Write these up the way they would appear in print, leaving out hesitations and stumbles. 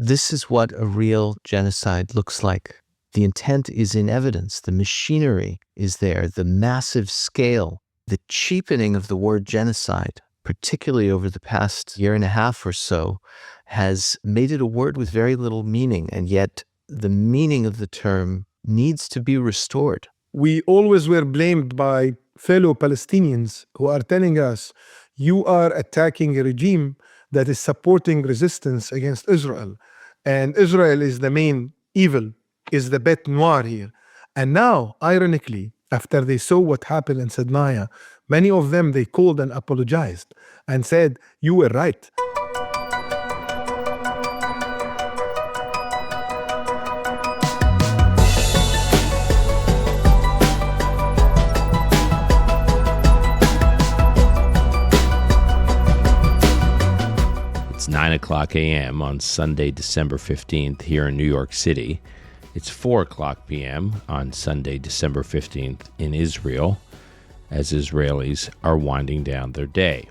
This is what a real genocide looks like. The intent is in evidence. The machinery is there. The massive scale, the cheapening of the word genocide, particularly over the past year and a half or so, has made it a word with very little meaning. And yet the meaning of the term needs to be restored. We always were blamed by fellow Palestinians who are telling us, you are attacking a regime that is supporting resistance against Israel. And Israel is the main evil, is the bête noire here. And now, ironically, after they saw what happened in Sednaya, many of them, they called and apologized and said, you were right. It's 9 o'clock a.m. on Sunday, December 15th here in New York City. It's 4 o'clock p.m. on Sunday, December 15th in Israel, as Israelis are winding down their day.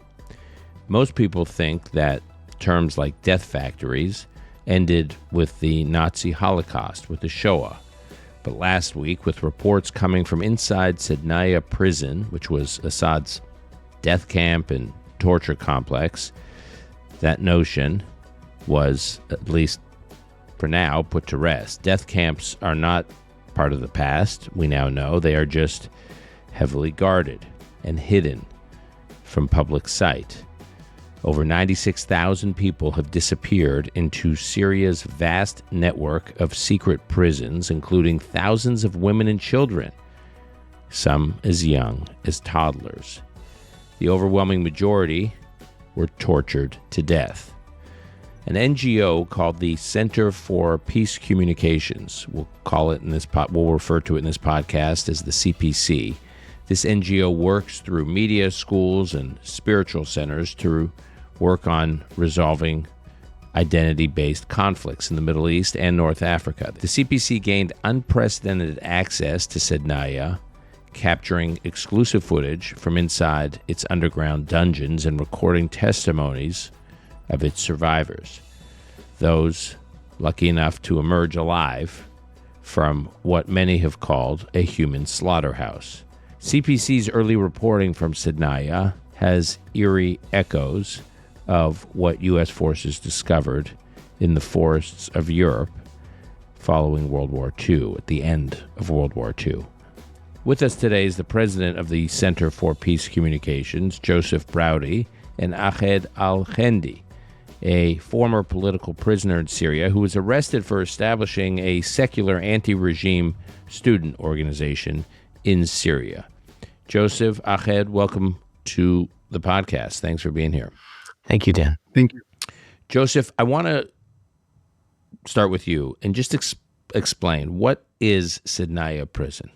Most people think that terms like death factories ended with the Nazi Holocaust, with the Shoah. But last week, with reports coming from inside Sednaya prison, which was Assad's death camp and torture complex, that notion was, at least for now, put to rest. Death camps are not part of the past, we now know. They are just heavily guarded and hidden from public sight. Over 96,000 people have disappeared into Syria's vast network of secret prisons, including thousands of women and children, some as young as toddlers. The overwhelming majority were tortured to death. An NGO called the Center for Peace Communications, we'll refer to it in this podcast as the CPC. This NGO works through media, schools, and spiritual centers to work on resolving identity-based conflicts in the Middle East and North Africa. The CPC gained unprecedented access to Sednaya, capturing exclusive footage from inside its underground dungeons and recording testimonies of its survivors, those lucky enough to emerge alive from what many have called a human slaughterhouse. CPC's early reporting from Sednaya has eerie echoes of what U.S. forces discovered in the forests of Europe following World War II, at the end of World War II. With us today is the president of the Center for Peace Communications, Joseph Braude, and Ahed al-Hendi, a former political prisoner in Syria who was arrested for establishing a secular anti-regime student organization in Syria. Joseph, Ahed, welcome to the podcast. Thanks for being here. Thank you, Dan. Thank you. Joseph, I want to start with you and just explain, what is Sednaya prison?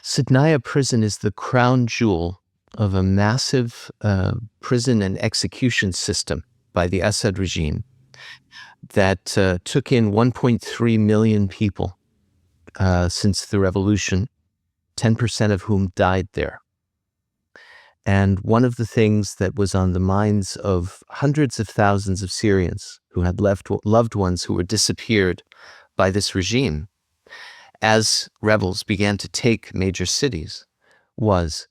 Sednaya prison is the crown jewel of a massive prison and execution system by the Assad regime that took in 1.3 million people since the revolution, 10% of whom died there. And one of the things that was on the minds of hundreds of thousands of Syrians who had loved ones who were disappeared by this regime, as rebels began to take major cities, was,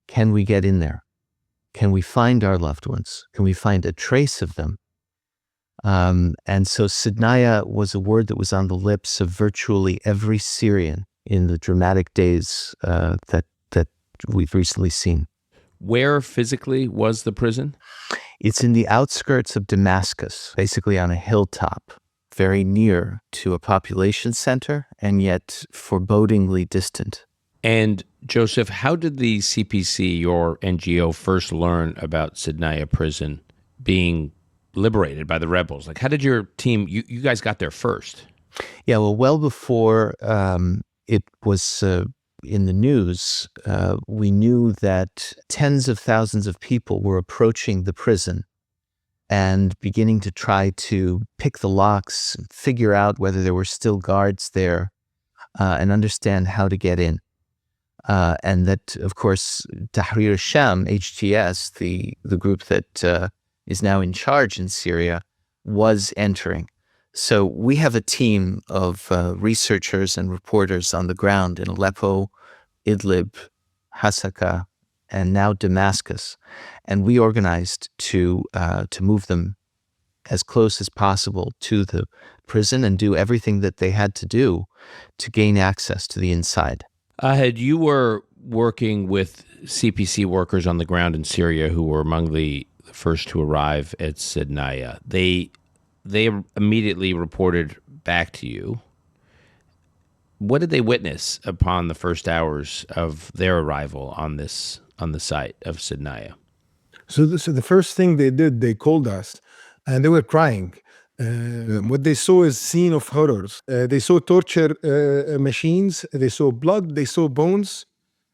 can we get in there? Can we find our loved ones? Can we find a trace of them? And so Sednaya was a word that was on the lips of virtually every Syrian in the dramatic days that we've recently seen. Where physically was the prison? It's in the outskirts of Damascus, basically on a hilltop, very near to a population center, and yet forebodingly distant. And Joseph, how did the CPC, your NGO, first learn about Sednaya prison being liberated by the rebels? Like, how did your team, you guys got there first? Yeah, well before it was in the news, we knew that tens of thousands of people were approaching the prison and beginning to try to pick the locks, figure out whether there were still guards there, and understand how to get in. And that, of course, Tahrir al-Sham, HTS, the group that is now in charge in Syria, was entering. So we have a team of researchers and reporters on the ground in Aleppo, Idlib, Hasaka, and now Damascus, and we organized to move them as close as possible to the prison and do everything that they had to do to gain access to the inside. Ahed, you were working with CPC workers on the ground in Syria who were among the first to arrive at Sednaya. They immediately reported back to you. What did they witness upon the first hours of their arrival on the site of Sednaya? So the first thing they did, they called us, and they were crying. What they saw is scene of horrors. They saw torture machines, they saw blood, they saw bones,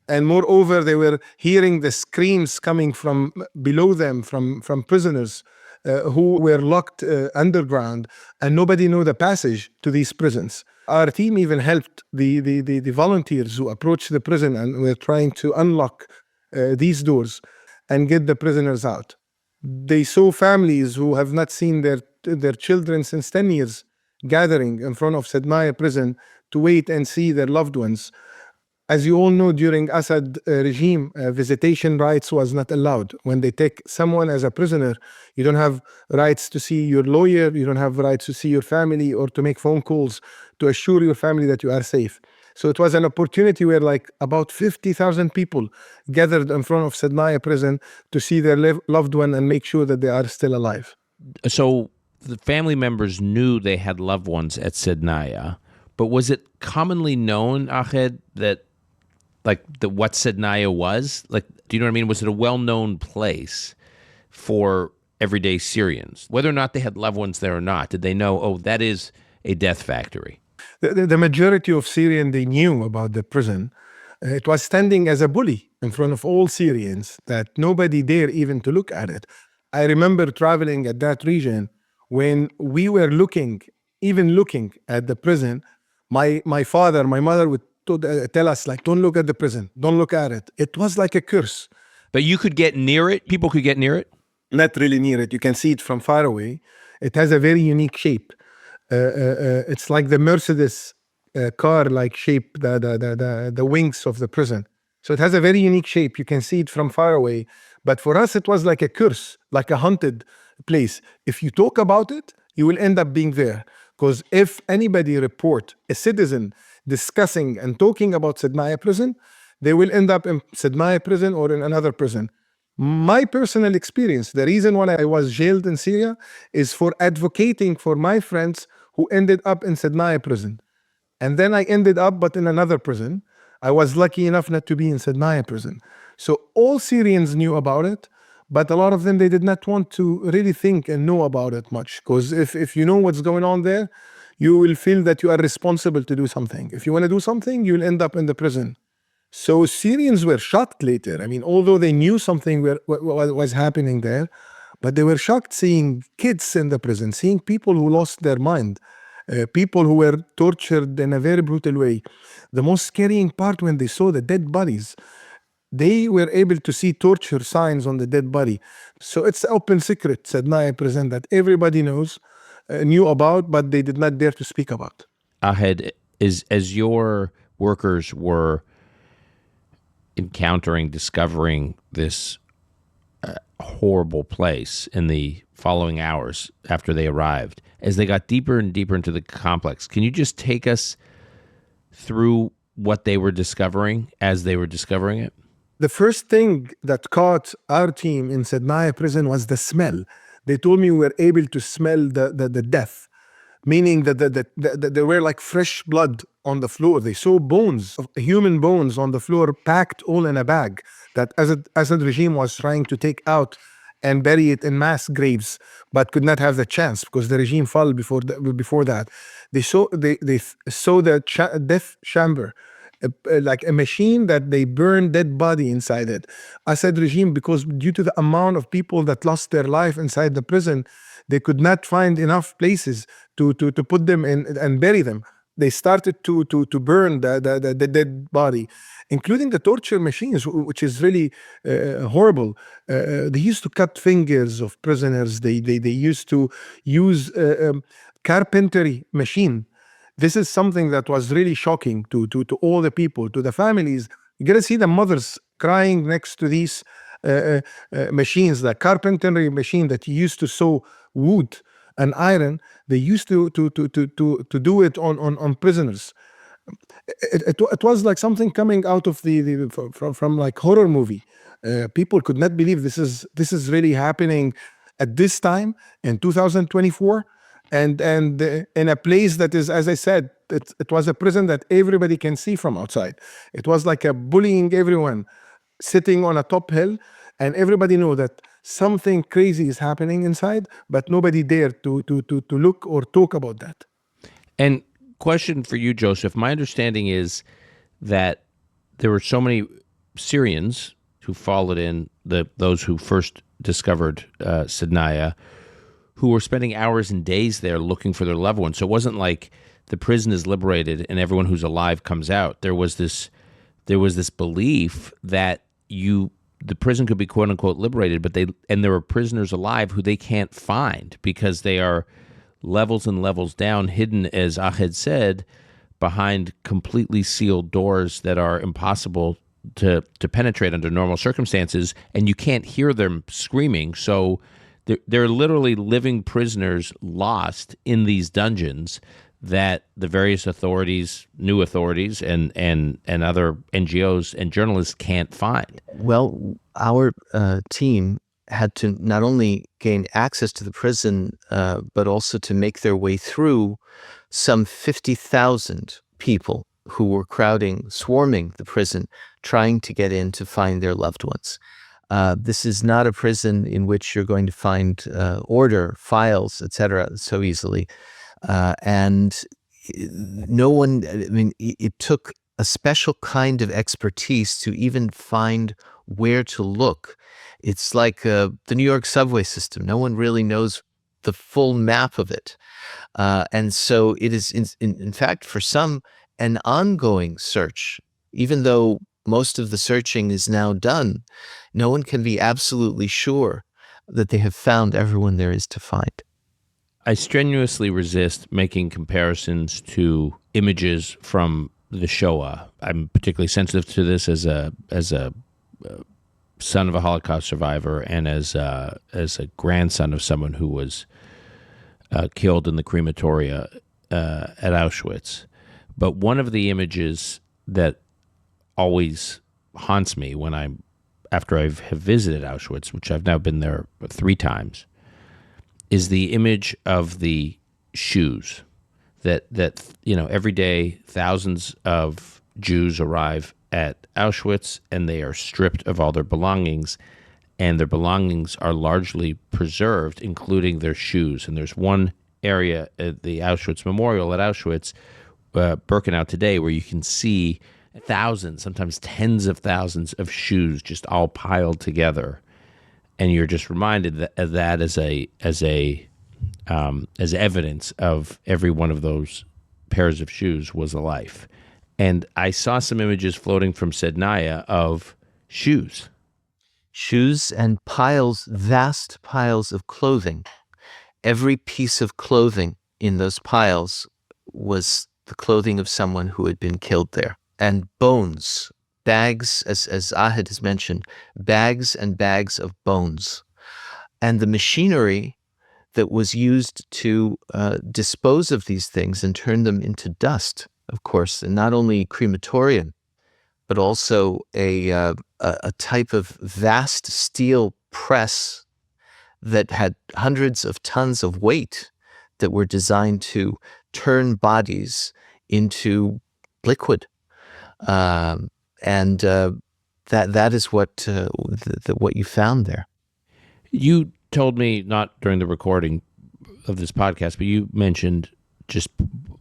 and moreover, they were hearing the screams coming from below them, from prisoners who were locked underground, and nobody knew the passage to these prisons. Our team even helped the volunteers who approached the prison and were trying to unlock these doors and get the prisoners out. They saw families who have not seen their children since 10 years gathering in front of Sednaya prison to wait and see their loved ones. As you all know, during Assad regime, visitation rights was not allowed. When they take someone as a prisoner, you don't have rights to see your lawyer, you don't have rights to see your family or to make phone calls to assure your family that you are safe. So it was an opportunity where like about 50,000 people gathered in front of Sednaya prison to see their loved one and make sure that they are still alive. So the family members knew they had loved ones at Sednaya, but was it commonly known, Ahed, that what Sednaya was? Like, do you know what I mean? Was it a well-known place for everyday Syrians? Whether or not they had loved ones there or not, did they know, oh, that is a death factory? The majority of Syrians, they knew about the prison. It was standing as a bully in front of all Syrians that nobody dared even to look at it. I remember traveling at that region when we were looking at the prison. My father, my mother would tell us, like, don't look at the prison, don't look at it. It was like a curse. But you could get near it? People could get near it? Not really near it. You can see it from far away. It has a very unique shape. It's like the Mercedes car-like shape, the wings of the prison. So it has a very unique shape. You can see it from far away. But for us, it was like a curse, like a haunted place. If you talk about it, you will end up being there. Because if anybody report a citizen discussing and talking about Sednaya prison, they will end up in Sednaya prison or in another prison. My personal experience, the reason why I was jailed in Syria is for advocating for my friends who ended up in Sednaya prison. And then I ended up, but in another prison. I was lucky enough not to be in Sednaya prison. So all Syrians knew about it, but a lot of them, they did not want to really think and know about it much. Because if you know what's going on there, you will feel that you are responsible to do something. If you want to do something, you'll end up in the prison. So Syrians were shocked later. I mean, although they knew something was happening there, but they were shocked seeing kids in the prison, seeing people who lost their mind, people who were tortured in a very brutal way. The most scaring part, when they saw the dead bodies, they were able to see torture signs on the dead body. So it's an open secret, Sednaya prison, that everybody knew about, but they did not dare to speak about. Ahed, as your workers were discovering this horrible place in the following hours after they arrived, as they got deeper and deeper into the complex, can you just take us through what they were discovering as they were discovering it? The first thing that caught our team in Sednaya prison was the smell. They told me we were able to smell the death, meaning that there were like fresh blood on the floor. They saw bones, human bones on the floor, packed all in a bag that Assad regime was trying to take out and bury it in mass graves, but could not have the chance because the regime fell before that. They saw the death chamber, like a machine that they burn dead body inside it. Assad regime, because due to the amount of people that lost their life inside the prison, they could not find enough places to put them in and bury them. they started to burn the dead body, including the torture machines, which is really horrible. They used to cut fingers of prisoners. They used to use carpentry machine. This is something that was really shocking to all the people, to the families. You gotta see the mothers crying next to these machines, the carpentry machine that used to sew wood and iron. They used to do it on prisoners. It was like something coming out of from like horror movie. People could not believe this is really happening at this time in 2024, and in a place that is, as I said, it was a prison that everybody can see from outside. It was like a bullying everyone, sitting on a top hill, and everybody know that something crazy is happening inside, but nobody dared to look or talk about that. And question for you, Joseph. My understanding is that there were so many Syrians who followed in those who first discovered Sednaya, who were spending hours and days there looking for their loved ones. So it wasn't like the prison is liberated and everyone who's alive comes out. There was this belief that the prison could be quote unquote liberated, but there were prisoners alive who they can't find because they are levels and levels down, hidden, as Ahed said, behind completely sealed doors that are impossible to penetrate under normal circumstances, and you can't hear them screaming. So they're literally living prisoners lost in these dungeons that the various authorities, new authorities, and other NGOs and journalists can't find. Well, our team had to not only gain access to the prison, but also to make their way through some 50,000 people who were swarming the prison, trying to get in to find their loved ones. This is not a prison in which you're going to find order, files, etc. so easily. And no one, I mean, it took a special kind of expertise to even find where to look. It's like the New York subway system. No one really knows the full map of it. And so it is, in fact, for some, an ongoing search. Even though most of the searching is now done, no one can be absolutely sure that they have found everyone there is to find. I strenuously resist making comparisons to images from the Shoah. I'm particularly sensitive to this as a son of a Holocaust survivor and as a grandson of someone who was killed in the crematoria at Auschwitz. But one of the images that always haunts me after I have visited Auschwitz, which I've now been there 3 times, is the image of the shoes that every day thousands of Jews arrive at Auschwitz and they are stripped of all their belongings, and their belongings are largely preserved, including their shoes. And there's one area at the Auschwitz Memorial at Auschwitz, Birkenau today, where you can see thousands, sometimes tens of thousands of shoes just all piled together. And you're just reminded of that as evidence of every one of those pairs of shoes was a life. And I saw some images floating from Sednaya of shoes. Shoes and vast piles of clothing. Every piece of clothing in those piles was the clothing of someone who had been killed there. And bones, bags, as Ahed has mentioned, bags and bags of bones. And the machinery that was used to dispose of these things and turn them into dust, of course, and not only crematorium, but also a type of vast steel press that had hundreds of tons of weight that were designed to turn bodies into liquid. And that is what you found there. You told me, not during the recording of this podcast, but you mentioned just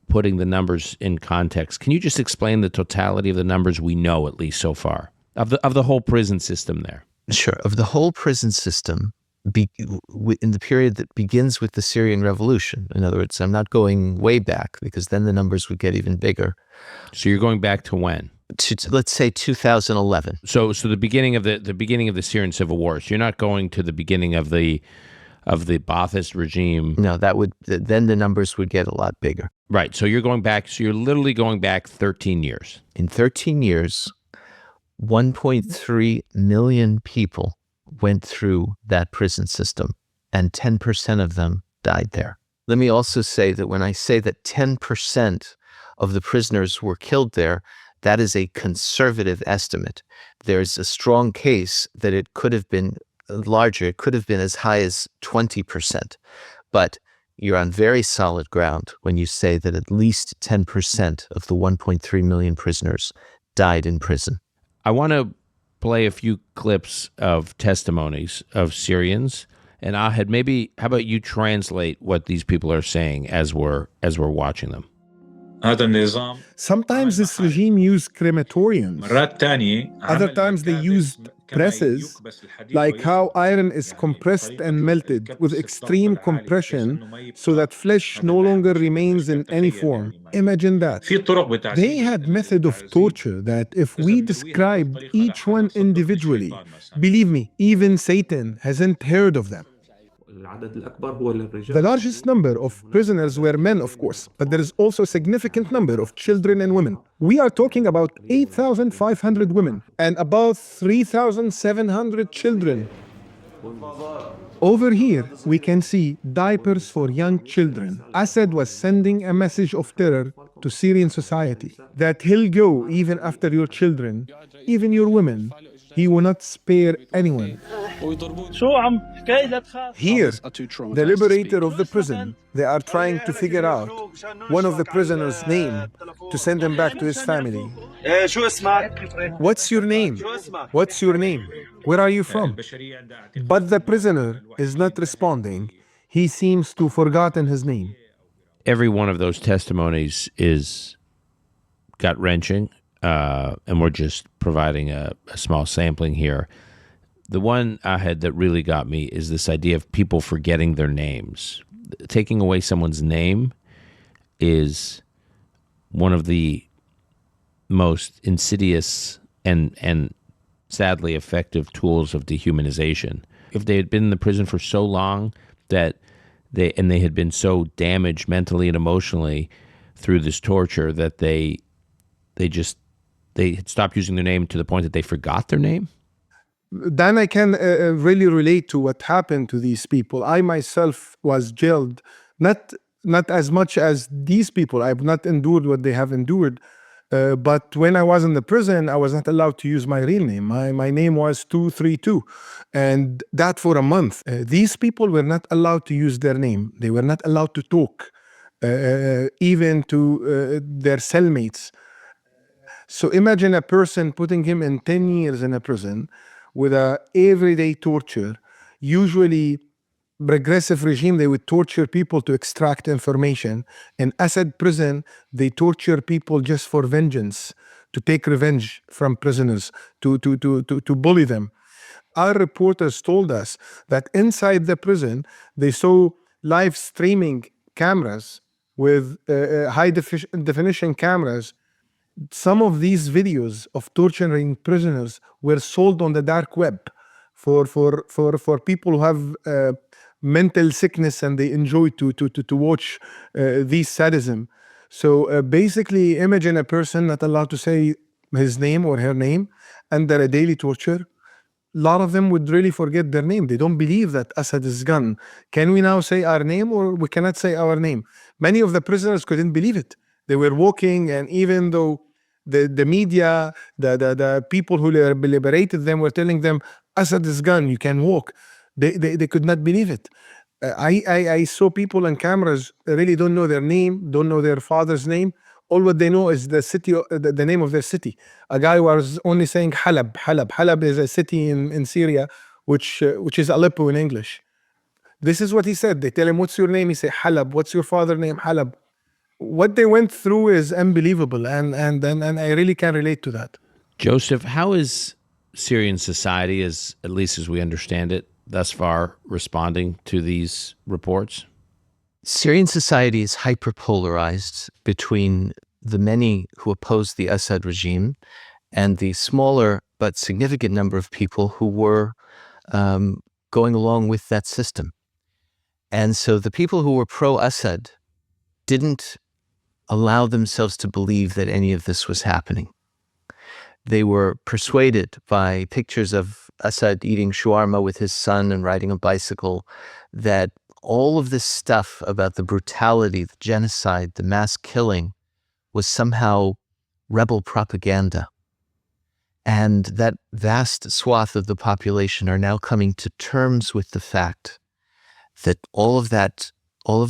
putting the numbers in context. Can you just explain the totality of the numbers we know, at least so far, of the whole prison system there? Sure. Of the whole prison system, in the period that begins with the Syrian revolution. In other words, I'm not going way back because then the numbers would get even bigger. So you're going back to when? Let's say 2011. So the beginning of the Syrian civil war. So you're not going to the beginning of the Ba'athist regime. No, then the numbers would get a lot bigger. Right. So you're going back. So you're literally going back 13 years. In 13 years, 1.3 million people went through that prison system, and 10% of them died there. Let me also say that when I say that 10% of the prisoners were killed there, that is a conservative estimate. There's a strong case that it could have been larger. It could have been as high as 20%. But you're on very solid ground when you say that at least 10% of the 1.3 million prisoners died in prison. I want to play a few clips of testimonies of Syrians. And Ahed, maybe how about you translate what these people are saying as we're watching them? Sometimes this regime used crematoriums. Other times they used presses, like how iron is compressed and melted with extreme compression so that flesh no longer remains in any form. Imagine that. They had method of torture that if we described each one individually, believe me, even Satan hasn't heard of them. The largest number of prisoners were men, of course, but there is also a significant number of children and women. We are talking about 8,500 women and about 3,700 children. Over here, we can see diapers for young children. Assad was sending a message of terror to Syrian society that he'll go even after your children, even your women. He will not spare anyone. Here, the liberator of the prison, they are trying to figure out one of the prisoners' name to send him back to his family. What's your name? What's your name? Where are you from? But the prisoner is not responding. He seems to have forgotten his name. Every one of those testimonies is gut-wrenching, and we're just providing a small sampling here. The one, Ahed, that really got me is this idea of people forgetting their names. Taking away someone's name is one of the most insidious and sadly effective tools of dehumanization. If they had been in the prison for so long that they had been so damaged mentally and emotionally through this torture that they had stopped using their name to the point that they forgot their name? Dan, I can really relate to what happened to these people. I myself was jailed, not as much as these people. I've not endured what they have endured. But when I was in the prison, I was not allowed to use my real name. My name was 232, and that for a month. These people were not allowed to use their name. They were not allowed to talk, even to their cellmates. So imagine a person putting him in 10 years in a prison with a everyday torture. Usually, regressive regime, they would torture people to extract information. In Assad prison, they torture people just for vengeance, to take revenge from prisoners, to bully them. Our reporters told us that inside the prison, they saw live streaming cameras with high definition cameras. Some of these videos of torturing prisoners were sold on the dark web for people who have mental sickness and they enjoy to watch these sadism. So basically, imagine a person not allowed to say his name or her name under a daily torture. A lot of them would really forget their name. They don't believe that Assad is gone. Can we now say our name or we cannot say our name? Many of the prisoners couldn't believe it. They were walking, and even though the media, the people who liberated them were telling them, Assad is gone, you can walk. They could not believe it. I saw people on cameras really don't know their name, don't know their father's name. All what they know is the city, the name of their city. A guy was only saying Halab. Halab is a city in Syria, which is Aleppo in English. This is what he said. They tell him, what's your name? He say Halab. What's your father's name? Halab. What they went through is unbelievable, and I really can relate to that. Joseph, how is Syrian society, at least as we understand it, thus far responding to these reports? Syrian society is hyperpolarized between the many who oppose the Assad regime and the smaller but significant number of people who were going along with that system. And so the people who were pro-Assad didn't allow themselves to believe that any of this was happening. They were persuaded by pictures of Assad eating shawarma with his son and riding a bicycle that all of this stuff about the brutality, the genocide, the mass killing was somehow rebel propaganda. And that vast swath of the population are now coming to terms with the fact that all of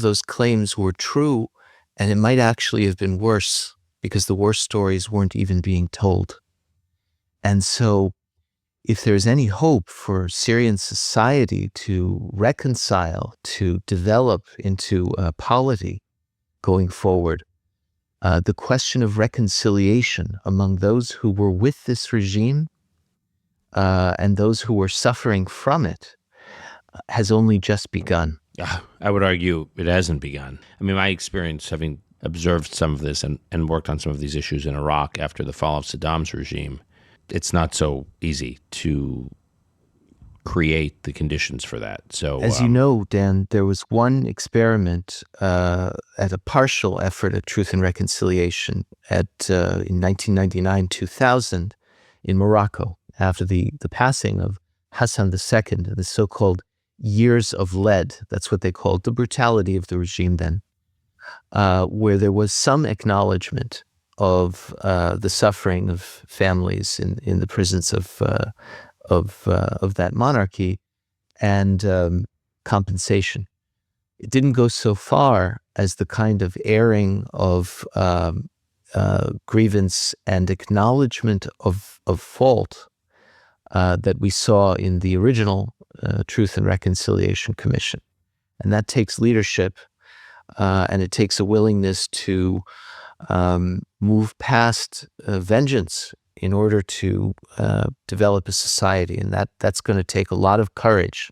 those claims were true, and it might actually have been worse because the worst stories weren't even being told. And so if there's any hope for Syrian society to reconcile, to develop into a polity going forward, the question of reconciliation among those who were with this regime and those who were suffering from it has only just begun. I would argue it hasn't begun. I mean, my experience, having observed some of this and worked on some of these issues in Iraq after the fall of Saddam's regime, it's not so easy to create the conditions for that. So, as you know, Dan, there was one experiment at a partial effort at truth and reconciliation in 1999-2000 in Morocco after the passing of Hassan II, the so-called years of lead. That's what they called the brutality of the regime then, where there was some acknowledgement of the suffering of families in the prisons of that monarchy and compensation. It didn't go so far as the kind of airing of grievance and acknowledgement of fault that we saw in the original Truth and Reconciliation Commission. And that takes leadership and it takes a willingness to move past vengeance in order to develop a society. And that's going to take a lot of courage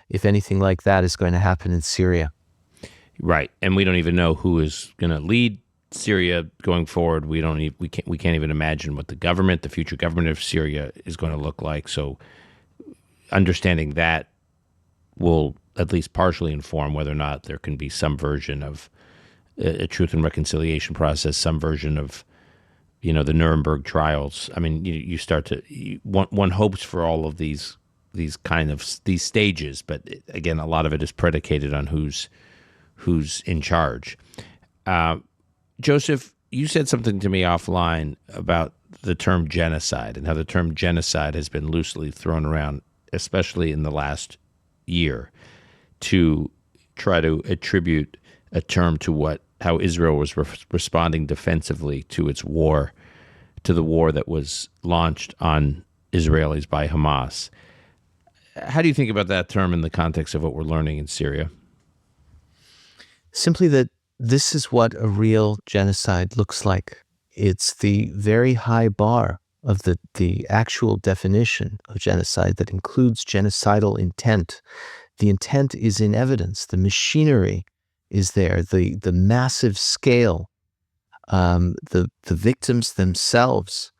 if anything like that is going to happen in Syria. Right. And we don't even know who is going to lead Syria going forward. We can't even imagine what the future government of Syria is going to look like. So understanding that will at least partially inform whether or not there can be some version of a truth and reconciliation process, some version of, the Nuremberg trials. I mean, you start to one hopes for all of these stages, but again, a lot of it is predicated on who's in charge. Joseph, you said something to me offline about the term genocide and how the term genocide has been loosely thrown around, especially in the last year, to try to attribute a term to how Israel was responding defensively to the war that was launched on Israelis by Hamas. How do you think about that term in the context of what we're learning in Syria? Simply that this is what a real genocide looks like. It's the very high bar of the actual definition of genocide that includes genocidal intent. The intent is in evidence. The machinery is there. The massive scale, the victims themselves,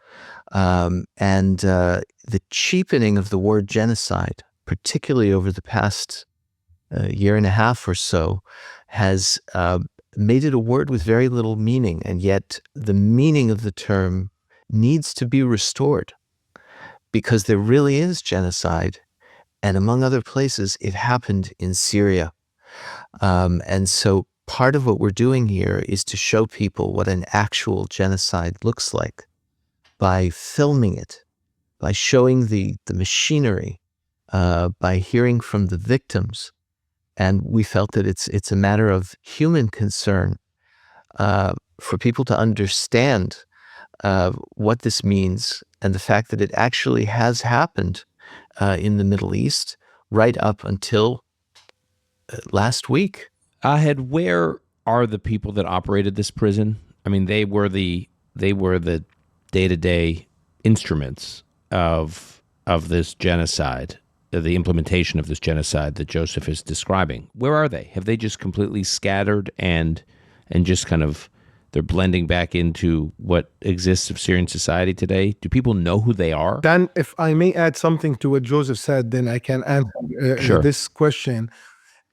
and the cheapening of the word genocide, particularly over the past year and a half or so, has made it a word with very little meaning, and yet the meaning of the term needs to be restored because there really is genocide, and among other places, it happened in Syria. And so part of what we're doing here is to show people what an actual genocide looks like by filming it, by showing the machinery, by hearing from the victims. And we felt that it's a matter of human concern for people to understand what this means and the fact that it actually has happened in the Middle East right up until last week. Ahed, where are the people that operated this prison? I mean, they were the day-to-day instruments of this genocide. the implementation of this genocide that Joseph is describing. Where are they? Have they just completely scattered and just kind of they're blending back into what exists of Syrian society today? Do people know who they are? Dan, if I may add something to what Joseph said, then I can answer Sure. this question.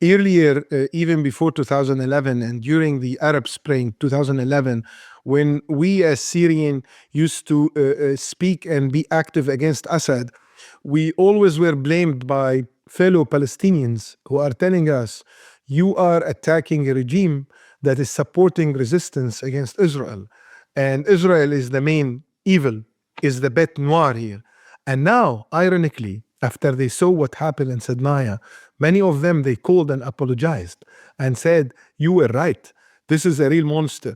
Earlier, even before 2011 and during the Arab Spring 2011, when we as Syrian used to speak and be active against Assad, we always were blamed by fellow Palestinians who are telling us, you are attacking a regime that is supporting resistance against Israel. And Israel is the main evil, is the bête noire here. And now, ironically, after they saw what happened in Sednaya, many of them, they called and apologized and said, you were right. This is a real monster.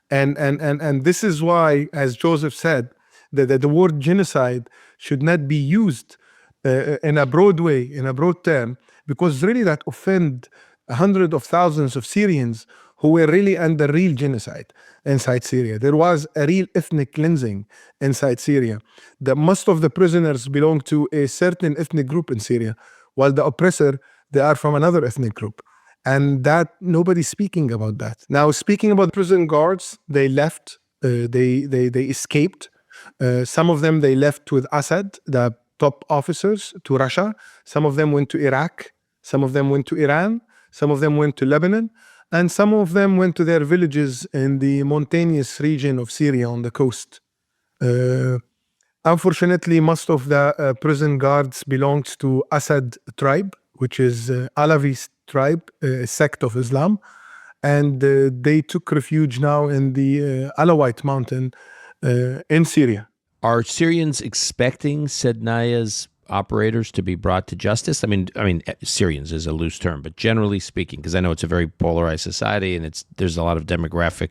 And this is why, as Joseph said, that the word genocide should not be used in a broad way, in a broad term, because really that offend hundreds of thousands of Syrians who were really under real genocide inside Syria. There was a real ethnic cleansing inside Syria. Most of the prisoners belong to a certain ethnic group in Syria, while the oppressor, they are from another ethnic group. And that nobody's speaking about that. Now, speaking about prison guards, they left, they escaped. Some of them, they left with Assad, the top officers, to Russia. Some of them went to Iraq. Some of them went to Iran. Some of them went to Lebanon. And some of them went to their villages in the mountainous region of Syria on the coast. Unfortunately, most of the prison guards belonged to Assad tribe, which is Alawi tribe, a sect of Islam. And they took refuge now in the Alawite mountain in Syria. Are Syrians expecting Sednaya's operators to be brought to justice? I mean, Syrians is a loose term, but generally speaking, because I know it's a very polarized society and there's a lot of demographic,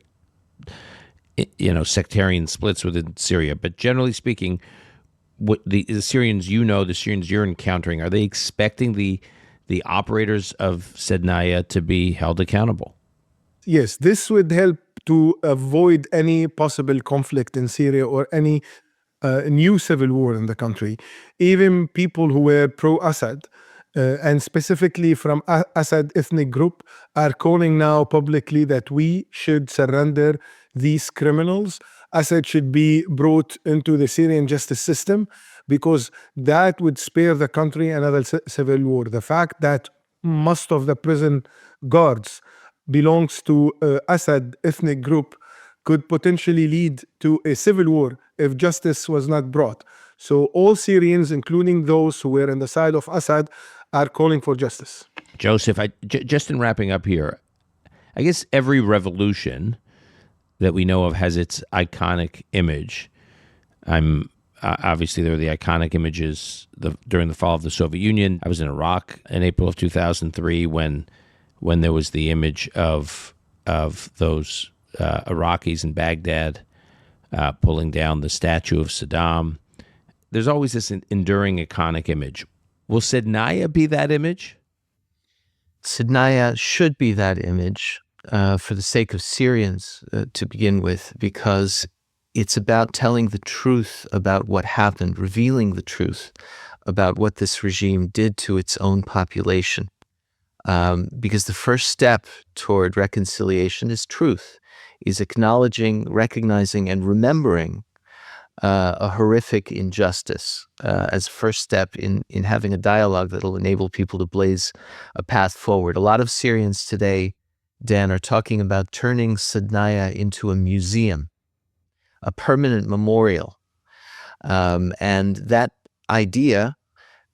sectarian splits within Syria. But generally speaking, what the Syrians the Syrians you're encountering, are they expecting the operators of Sednaya to be held accountable? Yes, this would help to avoid any possible conflict in Syria or any new civil war in the country. Even people who were pro-Assad, and specifically from Assad ethnic group, are calling now publicly that we should surrender these criminals. Assad should be brought into the Syrian justice system because that would spare the country another civil war. The fact that most of the prison guards belongs to Assad ethnic group could potentially lead to a civil war if justice was not brought. So all Syrians, including those who were on the side of Assad, are calling for justice. Joseph, just in wrapping up here, I guess every revolution that we know of has its iconic image. Obviously, there were the iconic images during the fall of the Soviet Union. I was in Iraq in April of 2003 when there was the image of those Iraqis in Baghdad pulling down the statue of Saddam. There's always this enduring iconic image. Will Sednaya be that image? Sednaya should be that image for the sake of Syrians to begin with, because it's about telling the truth about what happened, revealing the truth about what this regime did to its own population. Because the first step toward reconciliation is truth, is acknowledging, recognizing, and remembering a horrific injustice as a first step in having a dialogue that will enable people to blaze a path forward. A lot of Syrians today, Dan, are talking about turning Sednaya into a museum, a permanent memorial. And that idea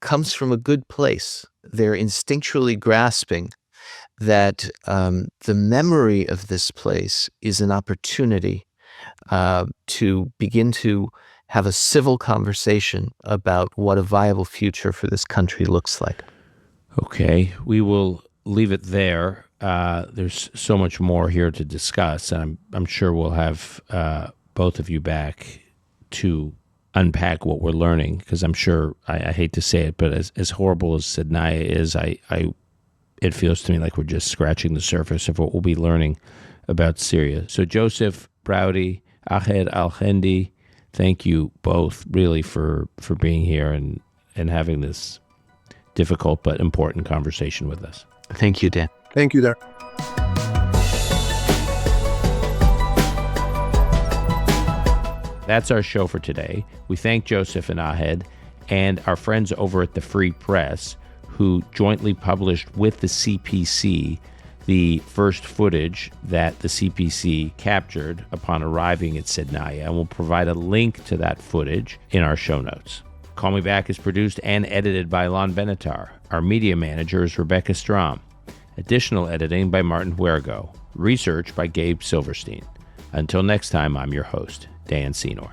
comes from a good place. They're instinctually grasping that the memory of this place is an opportunity to begin to have a civil conversation about what a viable future for this country looks like. Okay, we will leave it there. There's so much more here to discuss, and I'm sure we'll have both of you back to unpack what we're learning, because I'm sure, I hate to say it, but as horrible as Sednaya is, it feels to me like we're just scratching the surface of what we'll be learning about Syria. So Joseph, Braude, Ahed, Hendi, thank you both really for being here and having this difficult but important conversation with us. Thank you, Dan. Thank you, Darren. That's our show for today. We thank Joseph and Ahed and our friends over at the Free Press who jointly published with the CPC the first footage that the CPC captured upon arriving at Sednaya, and we'll provide a link to that footage in our show notes. Call Me Back is produced and edited by Lon Benatar. Our media manager is Rebecca Strom. Additional editing by Martin Huergo. Research by Gabe Silverstein. Until next time, I'm your host, Dan Senor.